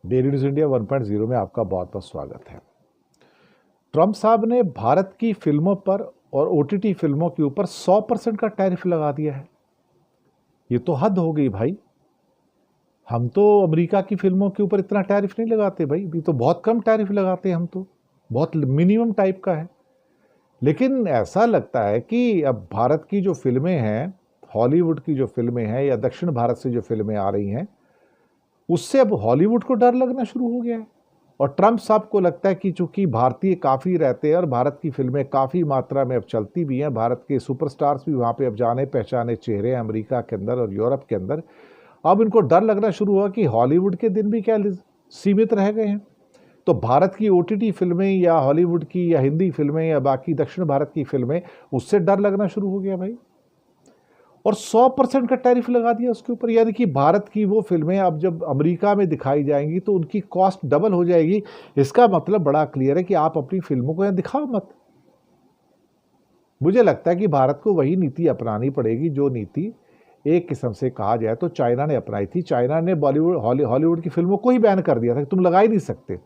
Daily news India 1.0 में आपका बहुत बहुत स्वागत है। ट्रंप साहब ने भारत की फिल्मों पर और ओटीटी फिल्मों के ऊपर 100% का टैरिफ लगा दिया है। ये तो हद हो गई भाई। हम तो अमेरिका की फिल्मों के ऊपर इतना टैरिफ नहीं लगाते भाई, ये तो बहुत कम टैरिफ लगाते हैं हम तो, बहुत मिनिमम टाइप का है। लेकिन ऐसा लगता है कि अब भारत की जो फिल्में हैं, हॉलीवुड की जो फिल्में हैं या दक्षिण भारत से जो फिल्में आ रही हैं, उससे अब हॉलीवुड को डर लगना शुरू हो गया है। और ट्रंप साहब को लगता है कि चूंकि भारतीय काफ़ी रहते हैं और भारत की फिल्में काफ़ी मात्रा में अब चलती भी हैं, भारत के सुपरस्टार्स भी वहाँ पे अब जाने पहचाने चेहरे हैं अमेरिका के अंदर और यूरोप के अंदर, अब इनको डर लगना शुरू हुआ कि हॉलीवुड के दिन भी क्या सीमित रह गए हैं। तो भारत की ओटीटी फिल्में या हॉलीवुड की या हिंदी फिल्में या बाकी दक्षिण भारत की फिल्में, उससे डर लगना शुरू हो गया भाई। और 100% का टैरिफ लगा दिया उसके ऊपर, यानी कि भारत की वो फिल्में अब जब अमेरिका में दिखाई जाएंगी तो उनकी कॉस्ट डबल हो जाएगी। इसका मतलब बड़ा क्लियर है कि आप अपनी फिल्मों को यहाँ दिखाओ मत। मुझे लगता है कि भारत को वही नीति अपनानी पड़ेगी जो नीति एक किस्म से कहा जाए तो चाइना ने अपनाई थी। चाइना ने बॉलीवुड हॉलीवुड की फिल्मों को ही बैन कर दिया था कि तुम लगा ही नहीं सकते।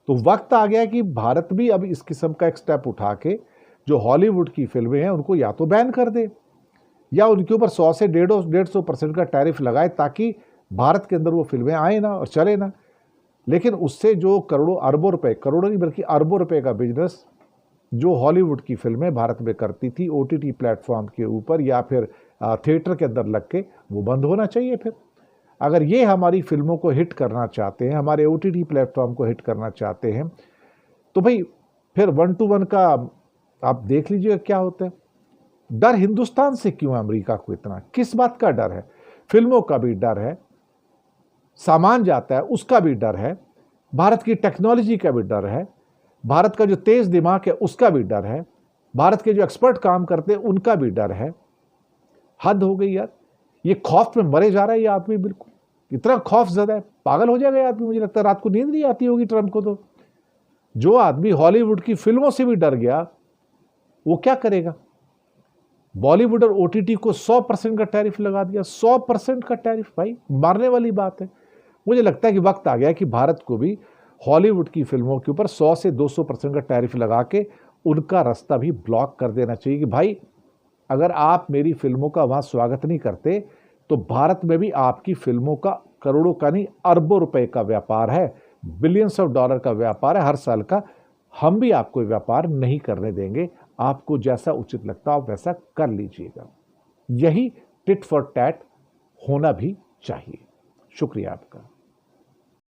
तो वक्त आ गया कि भारत भी अब इस किस्म का एक स्टेप उठा के जो हॉलीवुड की फिल्में हैं उनको या तो बैन कर दे या उनके ऊपर 100 से 150% का टैरिफ लगाए, ताकि भारत के अंदर वो फिल्में आए ना और चले ना। लेकिन उससे जो करोड़ों अरबों रुपए, करोड़ों नहीं बल्कि अरबों रुपए का बिजनेस जो हॉलीवुड की फिल्में भारत में करती थी ओटीटी प्लेटफॉर्म के ऊपर या फिर थिएटर के अंदर लग के, वो बंद होना चाहिए। फिर अगर ये हमारी फिल्मों को हिट करना चाहते हैं, हमारे ओटीटी प्लेटफॉर्म को हिट करना चाहते हैं, तो भाई फिर 1-to-1 का आप देख लीजिएगा क्या होता है। डर हिंदुस्तान से क्यों है अमेरिका को इतना? किस बात का डर है? फिल्मों का भी डर है, सामान जाता है उसका भी डर है, भारत की टेक्नोलॉजी का भी डर है, भारत का जो तेज दिमाग है उसका भी डर है, भारत के जो एक्सपर्ट काम करते हैं उनका भी डर है। हद हो गई यार। ये खौफ में मरे जा रहा है ये आदमी, बिल्कुल इतना खौफ ज़्यादा है, पागल हो जाएगा ये आदमी। मुझे लगता है रात को नींद नहीं आती होगी ट्रंप को। तो जो आदमी हॉलीवुड की फिल्मों से भी डर गया, वो क्या करेगा? बॉलीवुड और ओटीटी को 100% का टैरिफ लगा दिया। 100% का टैरिफ भाई, मारने वाली बात है। मुझे लगता है कि वक्त आ गया कि भारत को भी हॉलीवुड की फिल्मों के ऊपर 100 से 200% का टैरिफ लगा के उनका रास्ता भी ब्लॉक कर देना चाहिए कि भाई अगर आप मेरी फिल्मों का वहाँ स्वागत नहीं करते तो भारत में भी आपकी फिल्मों का करोड़ों का नहीं अरबों रुपए का व्यापार है, बिलियंस ऑफ डॉलर का व्यापार है हर साल का। हम भी आपको व्यापार नहीं करने देंगे। आपको जैसा उचित लगता है आप वैसा कर लीजिएगा। यही टिट फॉर टैट होना भी चाहिए। शुक्रिया आपका।